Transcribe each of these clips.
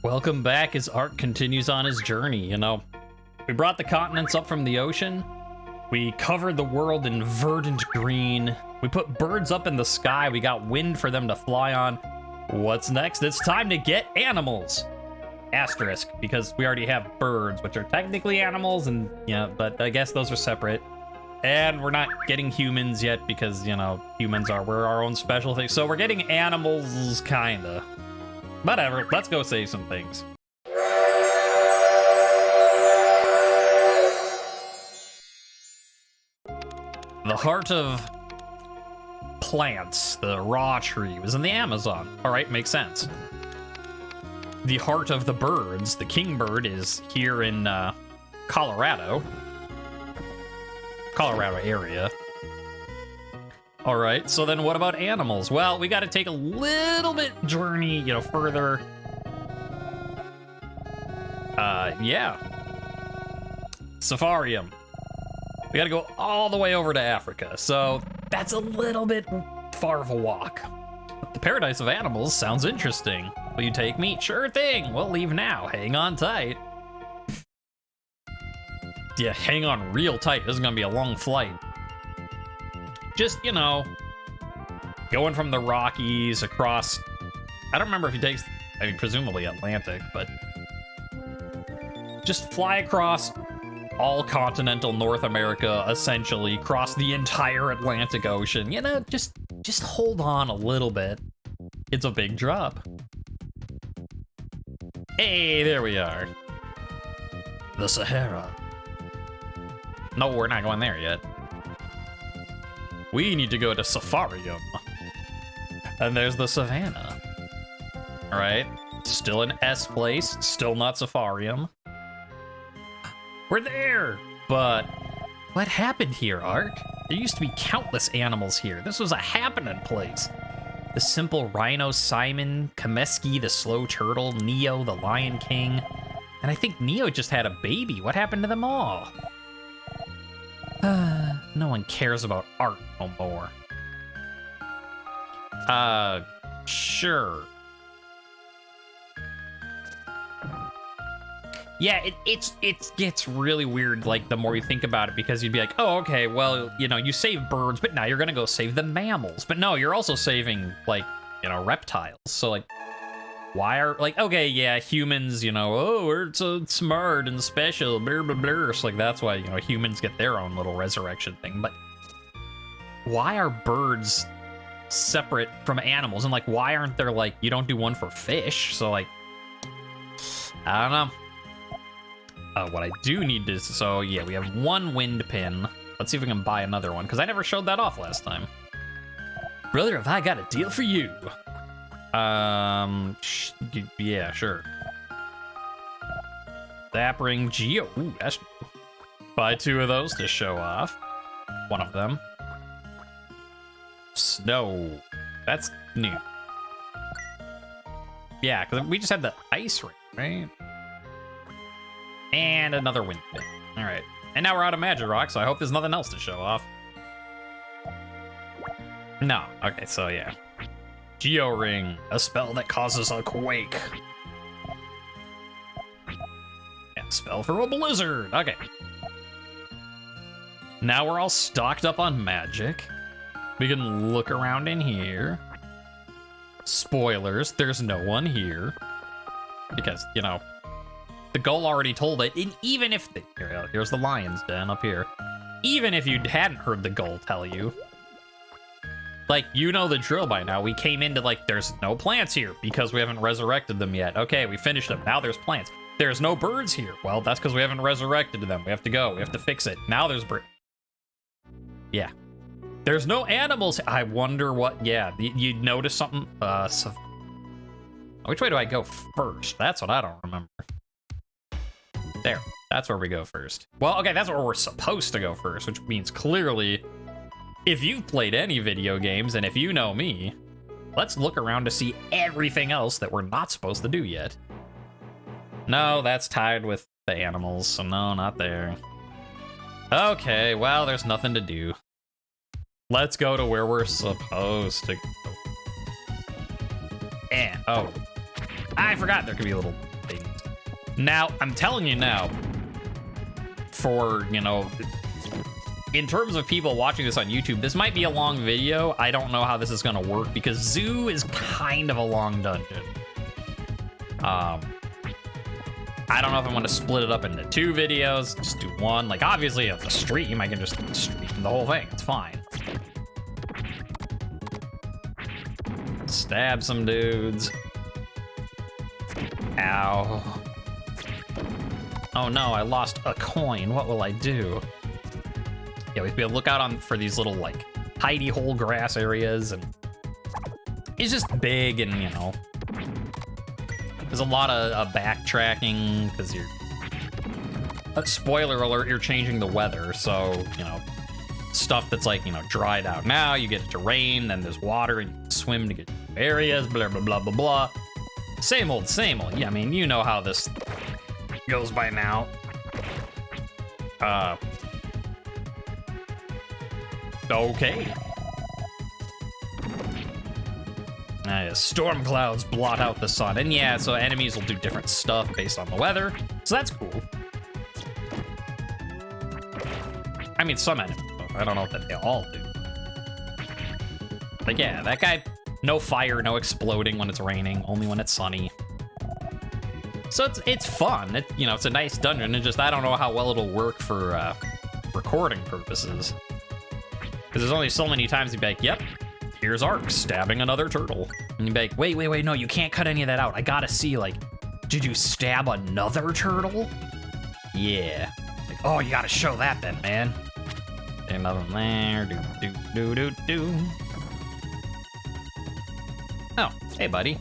Welcome back as Ark continues on his journey, you know. We brought the continents up from the ocean. We covered the world in verdant green. We put birds up in the sky. We got wind for them to fly on. What's next? It's time to get animals. Asterisk, because we already have birds, which are technically animals, and yeah, but I guess those are separate. And we're not getting humans yet because, you know, we're our own special thing. So we're getting animals, kinda. Whatever, let's go save some things. The heart of plants, the raw tree, was in the Amazon. All right, makes sense. The heart of the birds, the kingbird, is here in Colorado area. All right, so then what about animals? Well, we got to take a little bit journey, you know, further. Yeah. Safarium. We got to go all the way over to Africa, so that's a little bit far of a walk. But the paradise of animals sounds interesting. Will you take me? Sure thing. We'll leave now. Hang on tight. Yeah, hang on real tight. This is gonna be a long flight. Just, you know, going from the Rockies across, I don't remember if he takes, I mean, presumably Atlantic, but just fly across all continental North America, essentially, cross the entire Atlantic Ocean. You know, just hold on a little bit. It's a big drop. Hey, there we are. The Sahara. No, we're not going there yet. We need to go to Safarium. And there's the Savannah. All right, still an S place, still not Safarium. We're there, but what happened here, Ark? There used to be countless animals here. This was a happening place. The simple rhino Simon, Kameski the slow turtle, Neo the Lion King, and I think Neo just had a baby. What happened to them all? No one cares about art no more. Sure. Yeah, it gets really weird, like, the more you think about it, because you'd be like, oh, okay, well, you know, you save birds, but now you're gonna go save the mammals. But no, you're also saving, like, you know, reptiles. So, like, why are, like, okay, yeah, humans, you know, oh, we're so smart and special, blah, blah, blah. So, like, that's why, you know, humans get their own little resurrection thing. But why are birds separate from animals? And, like, why aren't there, like, you don't do one for fish? So, like, I don't know. What I do need to, so yeah, we have one wind pin. Let's see if we can buy another one, because I never showed that off last time. Brother, have I got a deal for you? Yeah, sure. Zap ring Geo. Ooh, that's new. Buy two of those to show off. One of them. Snow. That's new. Yeah, because we just had the ice ring, right? And another wind pin. All right. And now we're out of Magic Rock, so I hope there's nothing else to show off. No. Okay, so yeah. Geo Ring, a spell that causes a quake. Yeah, spell for a blizzard. Okay. Now we're all stocked up on magic. We can look around in here. Spoilers, there's no one here. Because, you know, the goal already told it, and even if here's the lion's den up here. Even if you hadn't heard the goal tell you, like, you know the drill by now. We came into, like, there's no plants here because we haven't resurrected them yet. Okay, we finished them. Now there's plants. There's no birds here. Well, that's because we haven't resurrected them. We have to go. We have to fix it. Now there's birds. Yeah. There's no animals. I wonder what, yeah, you notice something? So, which way do I go first? That's what I don't remember. There, that's where we go first. Well, okay, that's where we're supposed to go first, which means clearly, if you've played any video games, and if you know me, let's look around to see everything else that we're not supposed to do yet. No, that's tied with the animals, so no, not there. Okay, well, there's nothing to do. Let's go to where we're supposed to go. And, oh, I forgot there could be a little Now, I'm telling you now, for, you know, in terms of people watching this on YouTube, this might be a long video. I don't know how this is going to work because Zoo is kind of a long dungeon. I don't know if I want to split it up into 2 videos, just do one. Like, obviously, if it's a stream, I can just stream the whole thing. It's fine. Stab some dudes. Ow. Oh no, I lost a coin. What will I do? Yeah, we have to be able to look out for these little, like, hidey hole grass areas, and it's just big, and, you know, there's a lot of backtracking, because you're... spoiler alert, you're changing the weather, so, you know, stuff that's, like, you know, dried out now, you get it to rain, then there's water, and you can swim to get to areas, blah, blah, blah, blah, blah. Same old, same old. Yeah, I mean, you know how this goes by now. Okay. Storm clouds blot out the sun. And yeah, so enemies will do different stuff based on the weather. So that's cool. I mean, some enemies. I don't know that they all do. But yeah, that guy, no fire, no exploding when it's raining, only when it's sunny. So it's fun. You know, it's a nice dungeon. It's just, I don't know how well it'll work for recording purposes. Because there's only so many times you'd be like, yep, here's Ark stabbing another turtle. And you'd be like, wait, no, you can't cut any of that out. I gotta see, like, did you stab another turtle? Yeah. Like, oh, you gotta show that then, man. There's nothing there. Do. Oh, hey, buddy.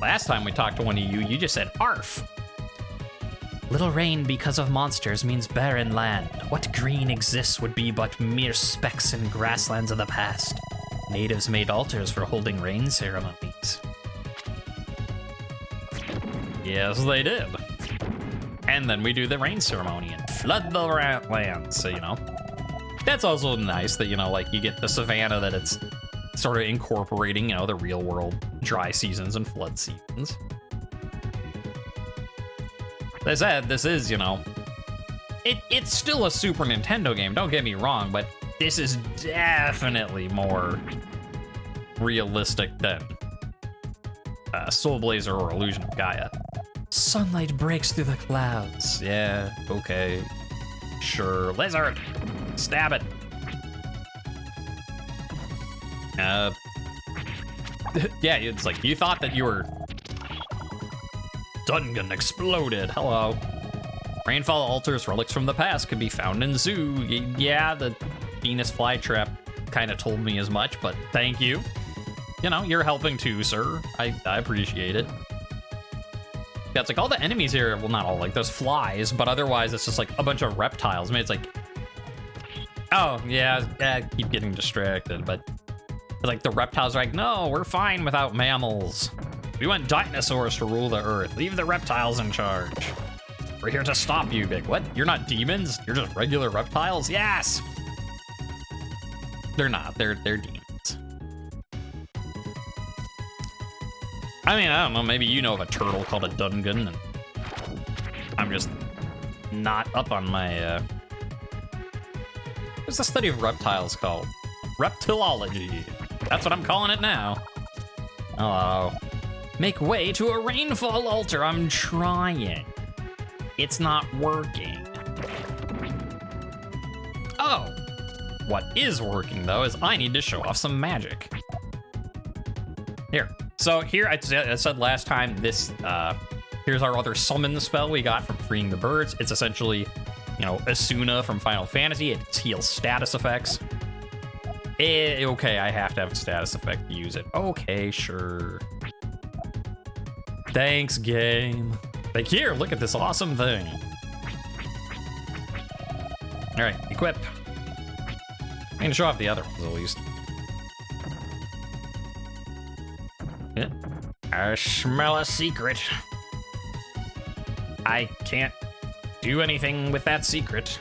Last time we talked to one of you, you just said arf. Little rain because of monsters means barren land. What green exists would be but mere specks in grasslands of the past. Natives made altars for holding rain ceremonies. Yes, they did. And then we do the rain ceremony and flood the land. So, you know, that's also nice that, you know, like, you get the savannah that it's sort of incorporating, you know, the real world dry seasons and flood seasons. As I said, this is, you know, it's still a Super Nintendo game, don't get me wrong, but this is definitely more realistic than Soul Blazer or Illusion of Gaia. Sunlight breaks through the clouds. Yeah, okay. Sure. Lizard! Stab it! Yeah, it's like, you thought that you were... Dungeon exploded. Hello. Rainfall altars, relics from the past, could be found in Zoo. Yeah, the Venus flytrap kind of told me as much, but thank you. You know, you're helping too, sir. I appreciate it. Yeah, it's like all the enemies here, well, not all, like, there's flies, but otherwise it's just like a bunch of reptiles. I mean, it's like, oh, yeah, I keep getting distracted, but like the reptiles are like, no, we're fine without mammals. We want dinosaurs to rule the earth. Leave the reptiles in charge. We're here to stop you, big. What? You're not demons? You're just regular reptiles? Yes! They're not. They're demons. I mean, I don't know. Maybe you know of a turtle called a dungeon, and I'm just not up on my, What's the study of reptiles called? Reptilology. That's what I'm calling it now. Hello. Make way to a rainfall altar. I'm trying. It's not working. Oh. What is working, though, is I need to show off some magic. Here. So here, I said last time, this, here's our other summon spell we got from freeing the birds. It's essentially, you know, Asuna from Final Fantasy. It heals status effects. Okay, I have to have a status effect to use it. Okay, sure. Thanks, game. Like, here, look at this awesome thing. All right, equip. I'm gonna show off the other ones at least. Yeah. I smell a secret. I can't do anything with that secret.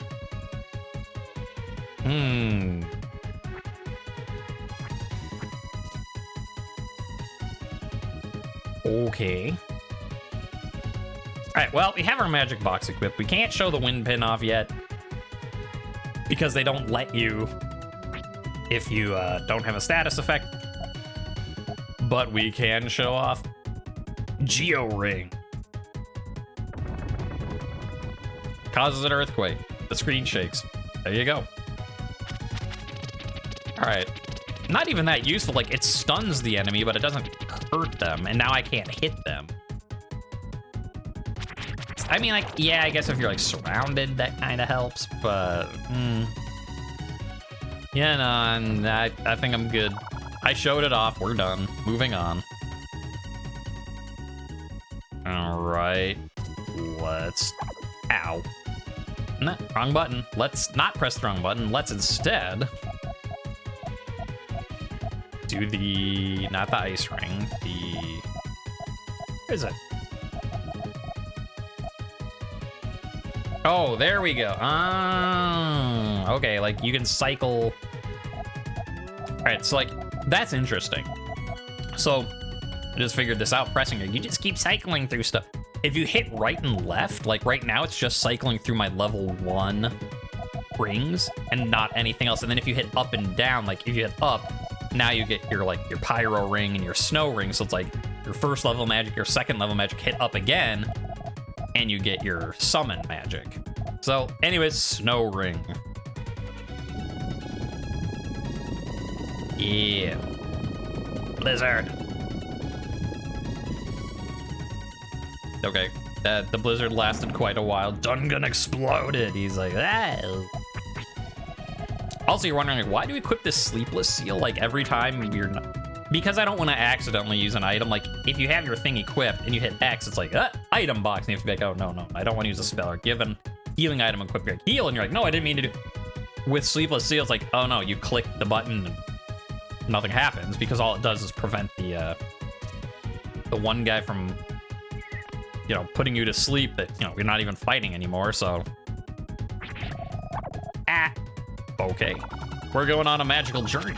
Okay. Alright, well, we have our magic box equipped. We can't show the wind pin off yet because they don't let you if you don't have a status effect. But we can show off Geo Ring. Causes an earthquake. The screen shakes. There you go. Alright. Not even that useful. Like, it stuns the enemy, but it doesn't hurt them. And now I can't hit them. I mean, like, yeah, I guess if you're, like, surrounded, that kind of helps. But, yeah, no, I think I'm good. I showed it off. We're done. Moving on. Alright. Let's... Ow. No, wrong button. Let's not press the wrong button. Let's instead do the... Not the ice ring. The... Where is it? Oh, there we go. Okay, like, you can cycle... Alright, so, like, that's interesting. So, I just figured this out, pressing it. You just keep cycling through stuff. If you hit right and left, like right now, it's just cycling through my level 1 rings and not anything else. And then if you hit up and down, like if you hit up, now you get your like your pyro ring and your snow ring. So it's like your first level magic, your second level magic, hit up again, and you get your summon magic. So anyways, snow ring. Yeah. Blizzard. Okay, the blizzard lasted quite a while. Dungan exploded. He's like, ah. Also, you're wondering, like, why do we equip this sleepless seal like every time you're not? Because I don't want to accidentally use an item. Like, if you have your thing equipped and you hit X, it's like, item box. And you have to be like, oh, no, I don't want to use a spell. Or give an healing item, equip your heal. And you're like, no, I didn't mean to do. With sleepless seal, it's like, oh, no, you click the button and nothing happens because all it does is prevent the one guy from, you know, putting you to sleep that, you know, you're not even fighting anymore, so. Okay. We're going on a magical journey.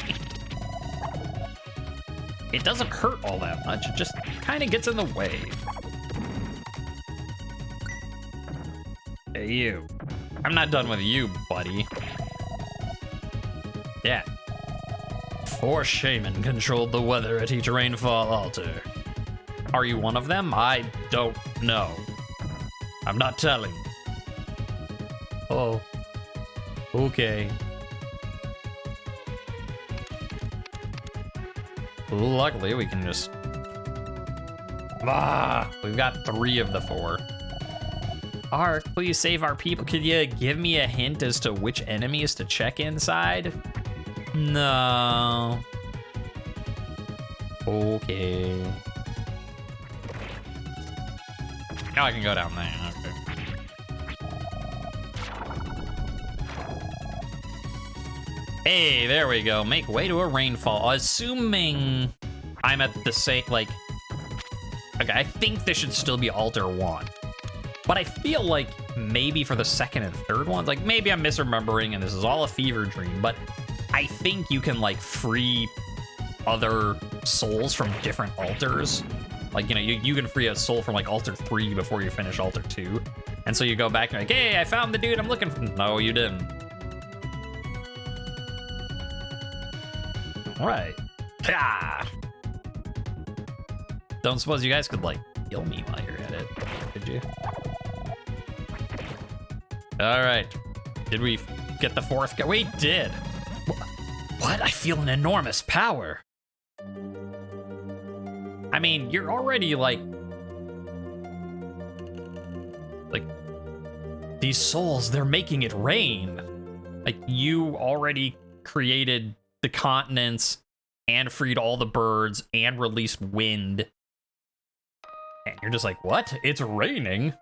It doesn't hurt all that much, it just kind of gets in the way. Hey, you. I'm not done with you, buddy. Yeah. 4 shaman controlled the weather at each rainfall altar. Are you one of them? I don't know. I'm not telling. Oh. Okay. Luckily, we can just... We've got 3 of the 4. Ark, please save our people. Could you give me a hint as to which enemies to check inside? No. Okay. Now I can go down there. Okay. Hey, there we go. Make way to a rainfall. Assuming I'm at the same, like... Okay, I think this should still be Altar 1. But I feel like maybe for the second and third ones, like maybe I'm misremembering and this is all a fever dream, but I think you can like free other souls from different altars. Like, you know, you can free a soul from like Altar 3 before you finish Altar 2. And so you go back and like, hey, I found the dude I'm looking for. No, you didn't. All right. Ah. Don't suppose you guys could like kill me while you're at it, could you? All right. Did we get the 4th guy? We did. What? I feel an enormous power. I mean, you're already like these souls, they're making it rain. Like you already created the continents and freed all the birds and released wind. And you're just like, what? It's raining?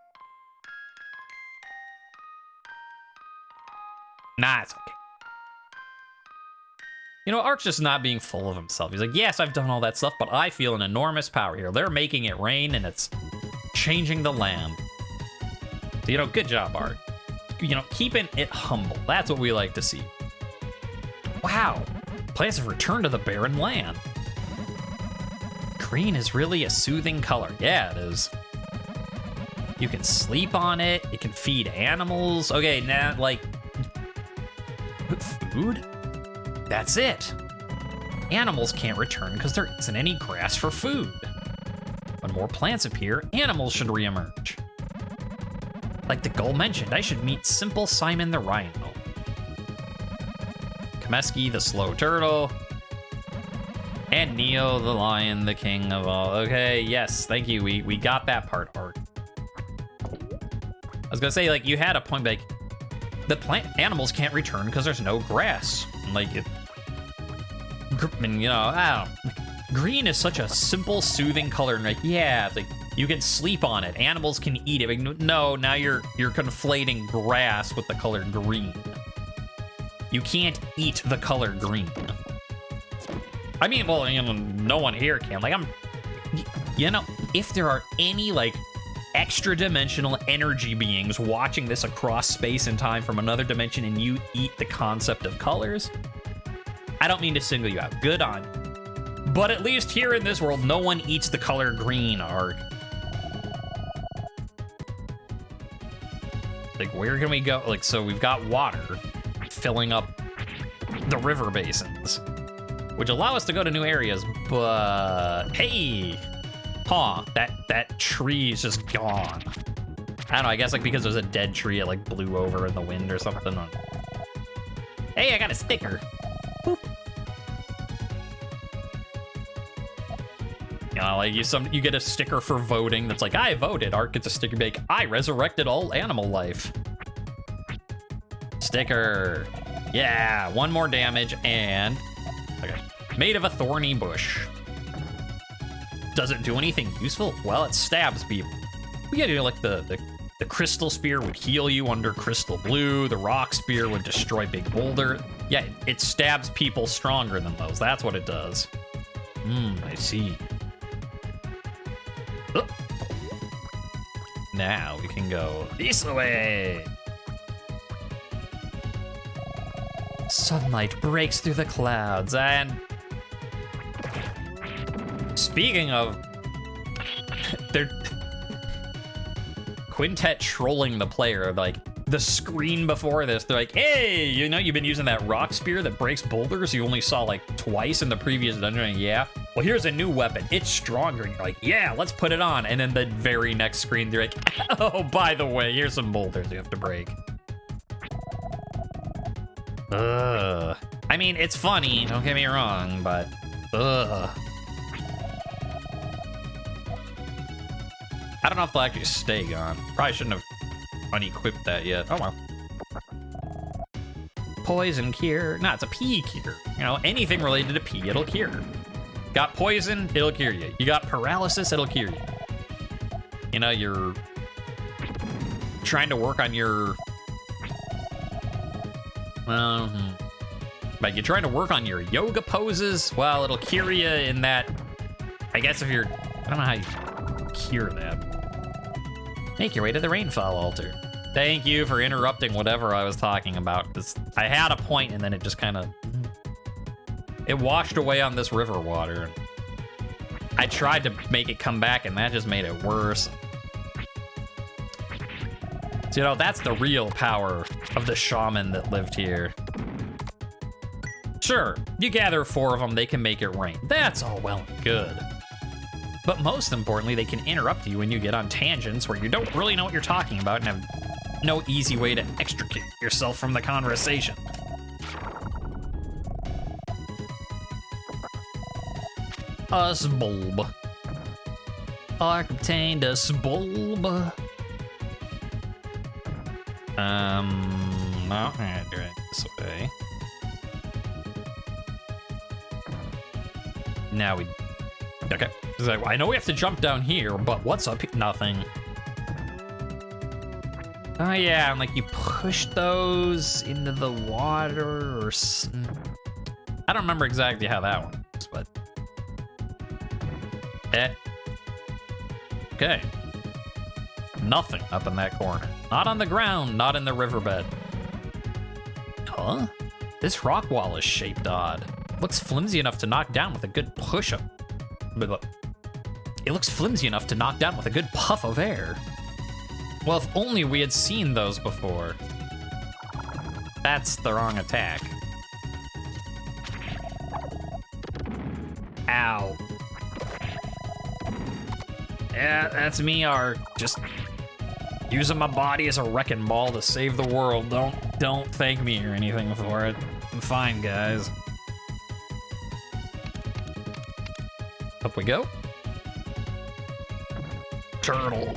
Nah, it's okay. You know, Ark's just not being full of himself. He's like, yes, I've done all that stuff, but I feel an enormous power here. They're making it rain, and it's changing the land. So, you know, good job, Ark. You know, keeping it humble. That's what we like to see. Wow. Plants have returned to the barren land. Green is really a soothing color. Yeah, it is. You can sleep on it. It can feed animals. Okay, now, like... Food? That's it. Animals can't return because there isn't any grass for food. When more plants appear, animals should reemerge. Like the goal mentioned, I should meet Simple Simon the Rhino. Kameski the Slow Turtle. And Neo the Lion, the king of all. Okay, yes, thank you. We got that part, Art. I was gonna say, like, you had a point, like, the animals can't return because there's no grass. Like, and, you know, I don't know. Green is such a simple, soothing color. And, like, yeah, it's like, you can sleep on it. Animals can eat it. Like, no, now you're conflating grass with the color green. You can't eat the color green. I mean, well, you know, no one here can. Like, you know, if there are any, like, extra-dimensional energy beings watching this across space and time from another dimension and you eat the concept of colors, I don't mean to single you out. Good on you. But at least here in this world, no one eats the color green, Ark. Like, where can we go? Like, so we've got water filling up the river basins, which allow us to go to new areas, but hey, that tree is just gone. I don't know, I guess like because there's a dead tree, it like blew over in the wind or something. Hey, I got a sticker. Boop. You know, like you get a sticker for voting that's like, I voted. Art gets a sticker like, I resurrected all animal life. Sticker. Yeah, 1 more damage and okay. Made of a thorny bush. Does it do anything useful? Well, it stabs people. We gotta do like the crystal spear would heal you under crystal blue. The rock spear would destroy big boulder. Yeah, it stabs people stronger than those. That's what it does. I see. Oh. Now we can go this way. Sunlight breaks through the clouds, and speaking of, they're Quintet trolling the player. Like the screen before this, they're like, "Hey, you know, you've been using that rock spear that breaks boulders. You only saw like twice in the previous dungeon." Yeah. Well, here's a new weapon. It's stronger. And you're like, "Yeah, let's put it on." And then the very next screen, they're like, "Oh, by the way, here's some boulders you have to break." Ugh. I mean, it's funny, don't get me wrong, but ugh. I don't know if they'll actually stay gone. Probably shouldn't have unequipped that yet. Oh well. Poison cure. No, it's a pea cure. You know, anything related to pea, it'll cure. Got poison, it'll cure you. You got paralysis, it'll cure you. You know, you're trying to work on your... Like you're trying to work on your yoga poses, well, it'll cure you in that. I guess if you're, I don't know how you cure that. Make your way to the rainfall altar. Thank you for interrupting whatever I was talking about. I had a point and then it just kind of, it washed away on this river water. I tried to make it come back and that just made it worse. So, you know, that's the real power of the shaman that lived here. Sure, you gather 4 of them, they can make it rain. That's all well and good. But most importantly, they can interrupt you when you get on tangents where you don't really know what you're talking about and have no easy way to extricate yourself from the conversation. Bulb. Ark obtained a bulb. No, I'm gonna do it this way. Now we... Okay. Like, I know we have to jump down here, but what's up here? Nothing. Oh, yeah, and like you push those into the water or... I don't remember exactly how that works, but... Okay. Nothing up in that corner. Not on the ground, not in the riverbed. Huh? This rock wall is shaped odd. Looks flimsy enough to knock down with a good push-up. But It looks flimsy enough to knock down with a good puff of air. Well, if only we had seen those before. That's the wrong attack. Ow. Yeah, that's me, Ark. Just using my body as a wrecking ball to save the world. Don't thank me or anything for it. I'm fine, guys. Up we go. Turtle.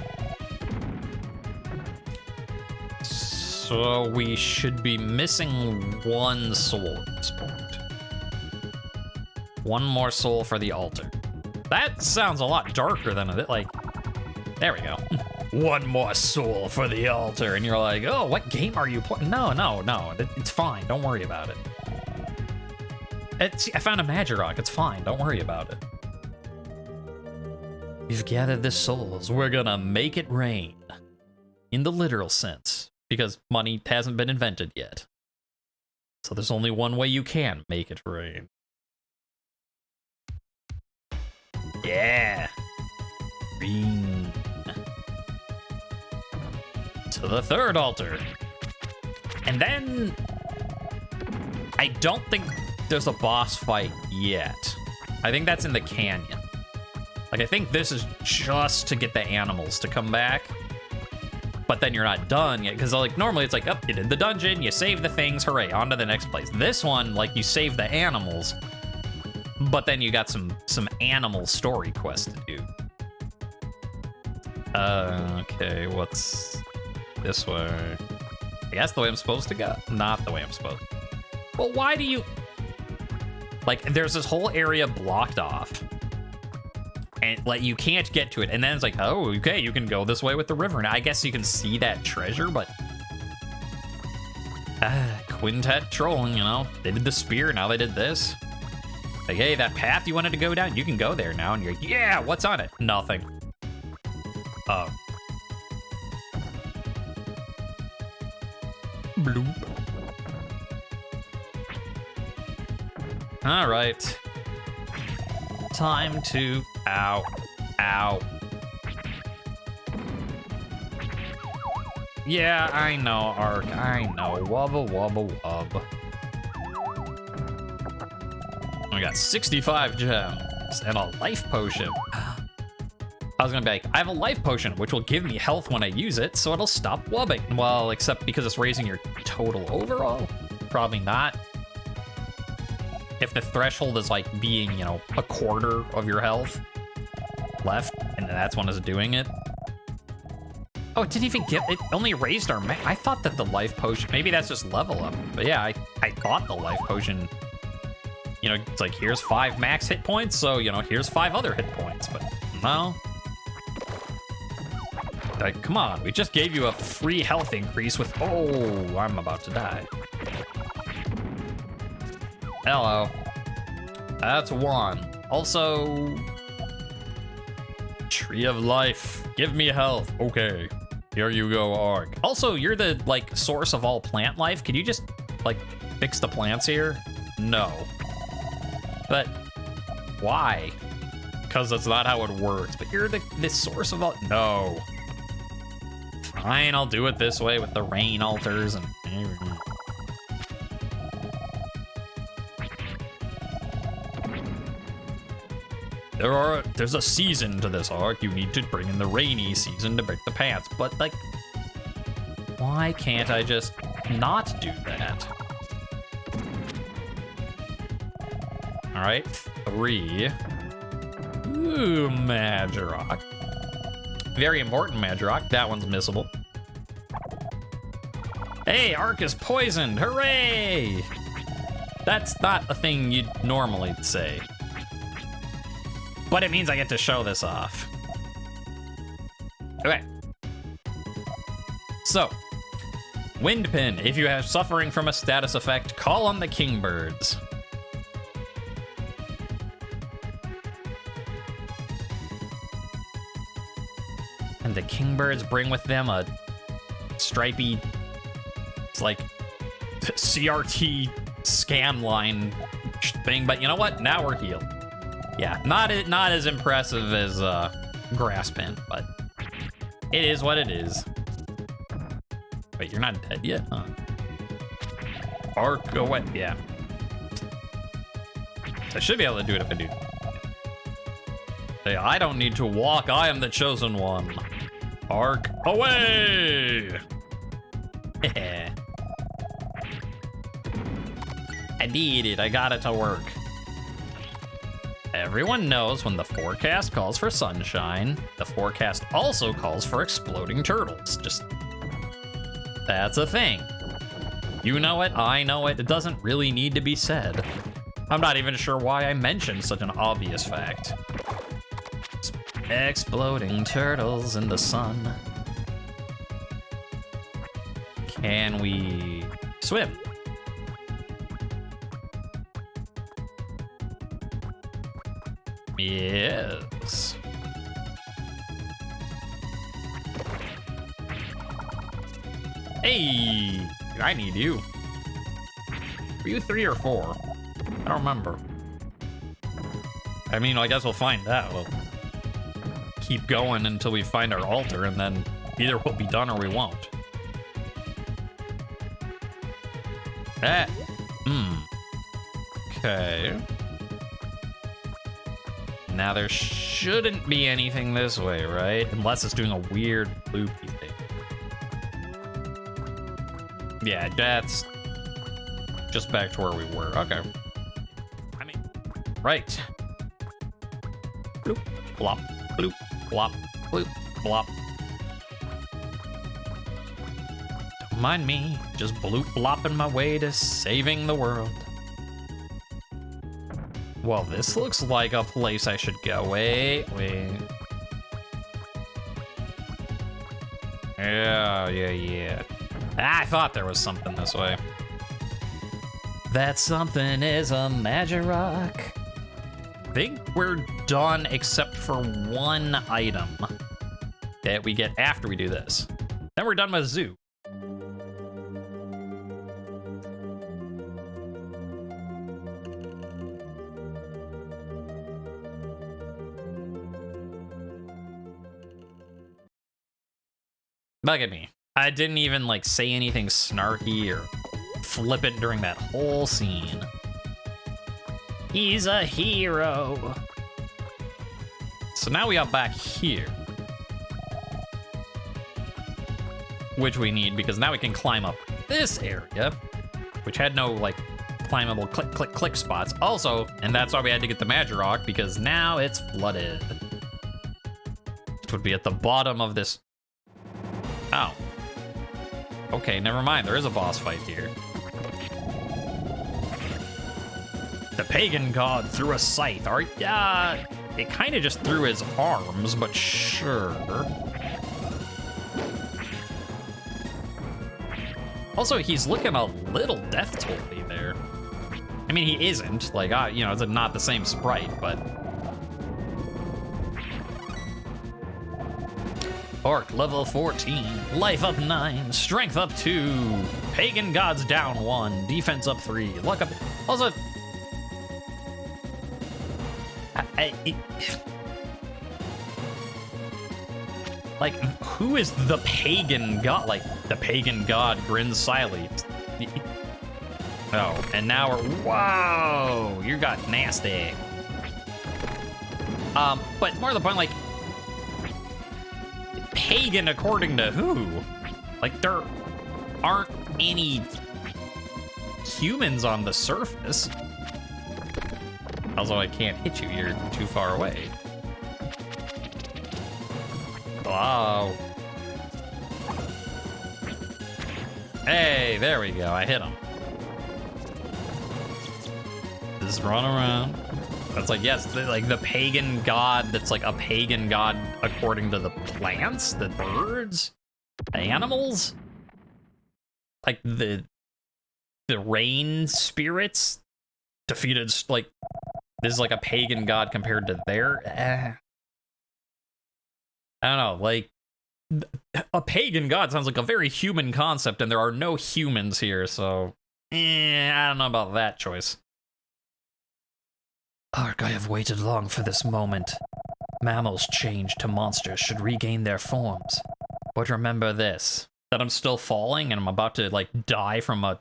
So we should be missing one soul at this point. One more soul for the altar. That sounds a lot darker than it. Like, there we go. One more soul for the altar, and you're like, oh, what game are you playing? No, it's fine. Don't worry about it. I found a Magirock. It's fine. Don't worry about it. We've gathered the souls. We're gonna make it rain. In the literal sense, because money hasn't been invented yet. So there's only one way you can make it rain. Yeah. Rain. To the third altar. And then I don't think there's a boss fight yet. I think that's in the canyon. Like, I think this is just to get the animals to come back. But then you're not done yet, because like normally it's like, oh, you did the dungeon, you save the things, hooray, on to the next place. This one, like, you save the animals, but then you got some animal story quests to do. Okay, what's this way? I guess the way I'm supposed to go? Not the way I'm supposed to. Well, why do you... Like, there's this whole area blocked off. And, like, you can't get to it. And then it's like, oh, okay, you can go this way with the river. Now, I guess you can see that treasure, but... Quintet trolling, you know? They did the spear, now they did this. Like, hey, that path you wanted to go down, you can go there now. And you're like, yeah, what's on it? Nothing. Oh. Bloop. All right. Time to... Ow. Ow. Yeah, I know, Ark. I know. Wubba, wubba, wub. We got 65 gems and a life potion. I was gonna be like, I have a life potion, which will give me health when I use it, so it'll stop wubbing. Well, except because it's raising your total overall. Probably not. If the threshold is like being, you know, a quarter of your health left, and that's when it's doing it. Oh, it didn't even get, it only raised our I thought that the life potion, maybe that's just level up. But yeah, I thought the life potion, you know, it's like, here's 5 max hit points, so, you know, here's 5 other hit points, but no. Like, come on, we just gave you a free health increase with, oh, I'm about to die. Hello. That's 1. Also, Tree of Life. Give me health. Okay. Here you go, Ark. Also, you're the, like, source of all plant life. Could you just, like, fix the plants here? No. But why? Because that's not how it works. But you're the source of all... No. Fine, I'll do it this way with the rain altars and... There's a season to this, Ark. You need to bring in the rainy season to break the pants. But, like, why can't I just not do that? All right, 3. Ooh, Magirock. Very important Magirock. That one's missable. Hey, Ark is poisoned. Hooray! That's not a thing you'd normally say. But it means I get to show this off. Okay. So, Windpin. If you have suffering from a status effect, call on the Kingbirds. And the Kingbirds bring with them a stripy, it's like CRT scan line thing. But you know what? Now we're healed. Yeah, not as impressive as grasping, but it is what it is. Wait, you're not dead yet, huh? Arc away. Yeah. I should be able to do it if I do. Hey, I don't need to walk. I am the chosen one. Arc away! I did it. I got it to work. Everyone knows when the forecast calls for sunshine, the forecast also calls for exploding turtles. Just... that's a thing. You know it, I know it. It doesn't really need to be said. I'm not even sure why I mentioned such an obvious fact. Exploding turtles in the sun. Can we swim? Yes. Hey, I need you. Were you 3 or 4? I don't remember. I mean, I guess we'll find out. We'll keep going until we find our altar, and then either we'll be done or we won't. Okay. Now there shouldn't be anything this way, right? Unless it's doing a weird loopy thing. Yeah, that's just back to where we were. Okay. I mean, right. Bloop, blop, bloop, blop, bloop, blop. Don't mind me, just bloop blopping my way to saving the world. Well, this looks like a place I should go. Wait. Yeah. I thought there was something this way. That something is a magic rock. I think we're done except for one item that we get after we do this. Then we're done with Zoo. Look at me. I didn't even like say anything snarky or flippant during that whole scene. He's a hero. So now we are back here. Which we need because now we can climb up this area, which had no like climbable click spots. Also, and that's why we had to get the magic rock because now it's flooded. Which would be at the bottom of this. Oh. Okay, never mind. There is a boss fight here. The pagan god threw a scythe. It kind of just threw his arms, but sure. Also, he's looking a little Death Toll-y there. I mean, he isn't. Like, you know, it's not the same sprite, but... Orc level 14, life up 9, strength up 2, pagan gods down 1, defense up 3, luck up. Also, like, who is the pagan god? Like, the pagan god grins slyly. Oh, and now we're, whoa, you got nasty. But more to the point, like, pagan according to who? Like, there aren't any humans on the surface. Also, I can't hit you, you're too far away. Wow. Hey, there we go, I hit him. Just run around. That's like, yes, like the pagan god that's like a pagan god according to the plants, the birds, the animals. Like the rain spirits defeated, like, this is like a pagan god compared to their, I don't know, like, a pagan god sounds like a very human concept and there are no humans here, so, I don't know about that choice. Ark, I have waited long for this moment. Mammals changed to monsters should regain their forms. But remember this, that I'm still falling and I'm about to, like, die from a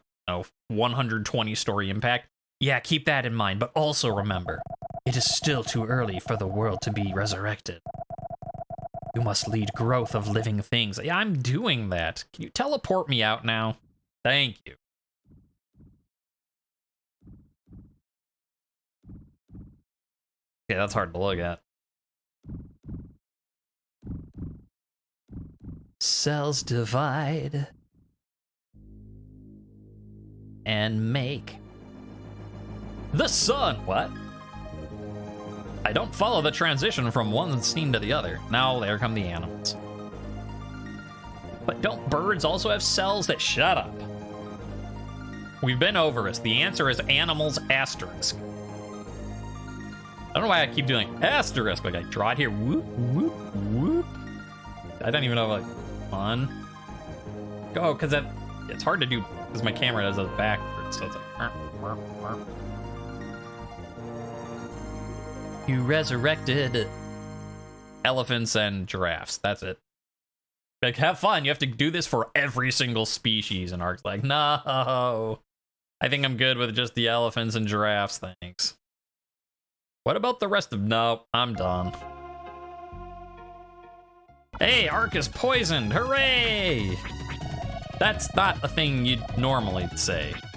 120-story impact. Yeah, keep that in mind, but also remember, it is still too early for the world to be resurrected. You must lead growth of living things. Yeah, I'm doing that. Can you teleport me out now? Thank you. Yeah, that's hard to look at. Cells divide and make the sun. What? I don't follow the transition from one scene to the other. Now there come the animals. But don't birds also have cells that shut up? We've been over this. The answer is animals asterisk. I don't know why I keep doing asterisk. Like I draw it here. Whoop, whoop, whoop. I don't even know like on. Go, because it's hard to do because my camera does it backwards. So it's like. You resurrected elephants and giraffes. That's it. Like, have fun. You have to do this for every single species. And Ark's like, no. I think I'm good with just the elephants and giraffes. Thanks. What about the rest of... No, I'm done. Hey, Ark is poisoned. Hooray! That's not a thing you'd normally say.